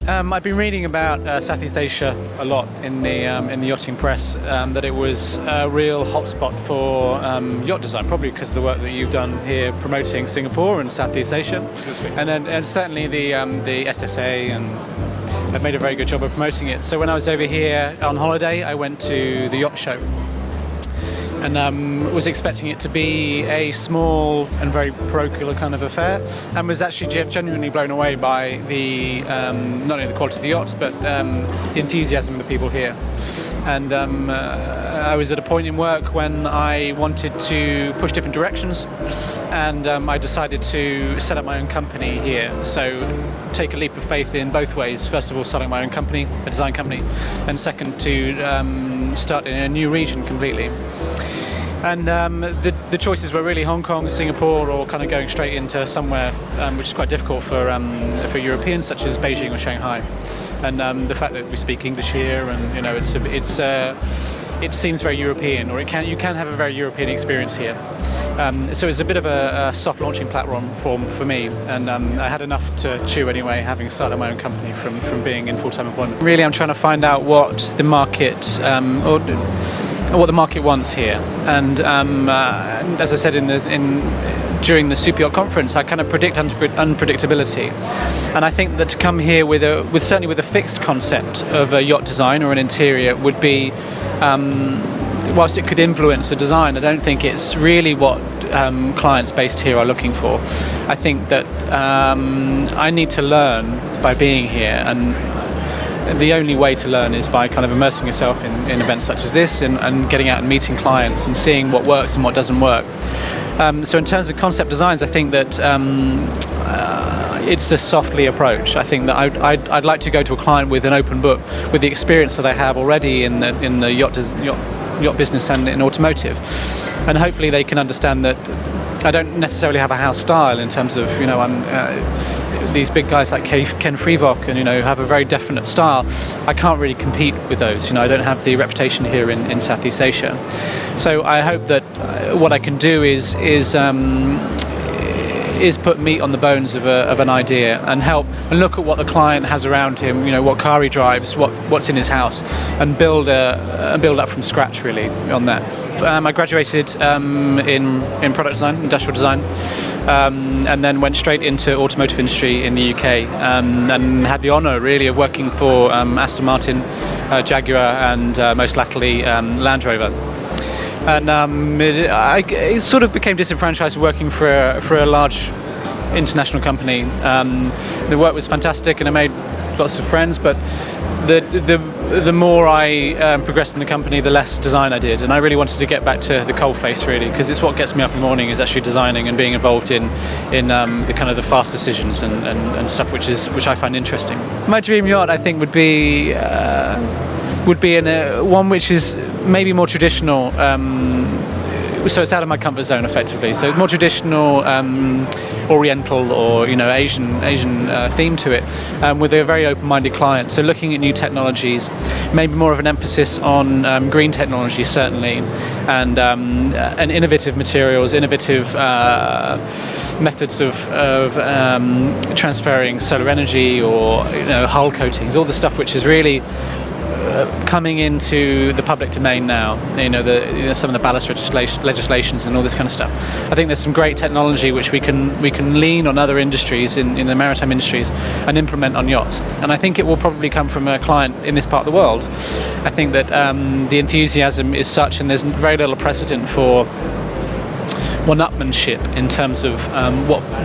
I've been reading about Southeast Asia a lot in the yachting press, that it was a real hotspot for yacht design, probably because of the work that you've done here promoting Singapore and Southeast Asia, and certainly the SSA and have made a very good job of promoting it. So when I was over here on holiday, I went to the yacht show and was expecting it to be a small and very parochial kind of affair, and was actually genuinely blown away by the not only the quality of the yachts, but the enthusiasm of the people here. And I was at a point in work when I wanted to push different directions, and I decided to set up my own company here. So take a leap of faith in both ways. First of all, starting my own company, a design company, and second, to start in a new region completely. And the choices were really Hong Kong, Singapore, or kind of going straight into somewhere which is quite difficult for Europeans, such as Beijing or Shanghai. And the fact that we speak English here, and it seems very European, or you can have a very European experience here. So it's a bit of a soft launching platform for me, and I had enough to chew anyway, having started my own company from being in full-time employment. Really, I'm trying to find out what the market what the market wants here, and as I said during the Superyacht conference, I kind of predict unpredictability, and I think that to come here certainly with a fixed concept of a yacht design or an interior would be, whilst it could influence the design, I don't think it's really what clients based here are looking for. I think that I need to learn by being here, and the only way to learn is by kind of immersing yourself in events such as this, and getting out and meeting clients and seeing what works and what doesn't work. So in terms of concept designs, I think that it's a softly approach. I think that I'd like to go to a client with an open book, with the experience that I have already in the yacht business and in automotive, and hopefully they can understand that I don't necessarily have a house style in terms of, these big guys like Ken Freevock and have a very definite style. I can't really compete with those. I don't have the reputation here in Southeast Asia. So I hope that what I can do is put meat on the bones of an idea, and help and look at what the client has around him, what car he drives, what's in his house, and build up from scratch really on that. I graduated in product design, industrial design, and then went straight into automotive industry in the UK, and had the honour really of working for Aston Martin, Jaguar, and most latterly Land Rover. And it sort of became disenfranchised working for a large international company. The work was fantastic, and I made lots of friends, but the more I progressed in the company, the less design I did, and I really wanted to get back to the coalface really, because it's what gets me up in the morning, is actually designing and being involved in the kind of the fast decisions and stuff which I find interesting. My dream yacht, I think, would be in one which is maybe more traditional. So it's out of my comfort zone effectively. So more traditional, Oriental or Asian theme to it, with a very open-minded client. So looking at new technologies, maybe more of an emphasis on green technology certainly, and innovative materials, innovative methods of transferring solar energy, or hull coatings, all the stuff which is really coming into the public domain now. Some of the ballast legislations and all this kind of stuff. I think there's some great technology which we can lean on other industries in the maritime industries and implement on yachts. And I think it will probably come from a client in this part of the world. I think that the enthusiasm is such, and there's very little precedent for one-upmanship in terms of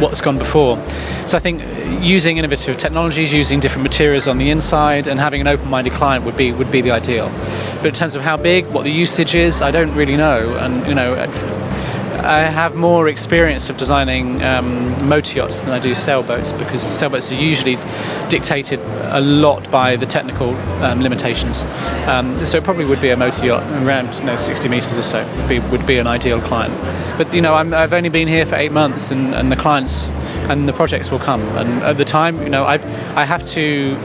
what's gone before. So I think using innovative technologies, using different materials on the inside, and having an open-minded client would be the ideal. But in terms of how big, what the usage is, I don't really know. And I have more experience of designing motor yachts than I do sailboats, because sailboats are usually dictated a lot by the technical limitations. So it probably would be a motor yacht around 60 metres or so would be an ideal client. But I've only been here for 8 months, and the clients and the projects will come. And at the time, I have to,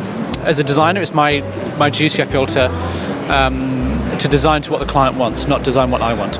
as a designer, it's my duty, I feel, to design to what the client wants, not design what I want.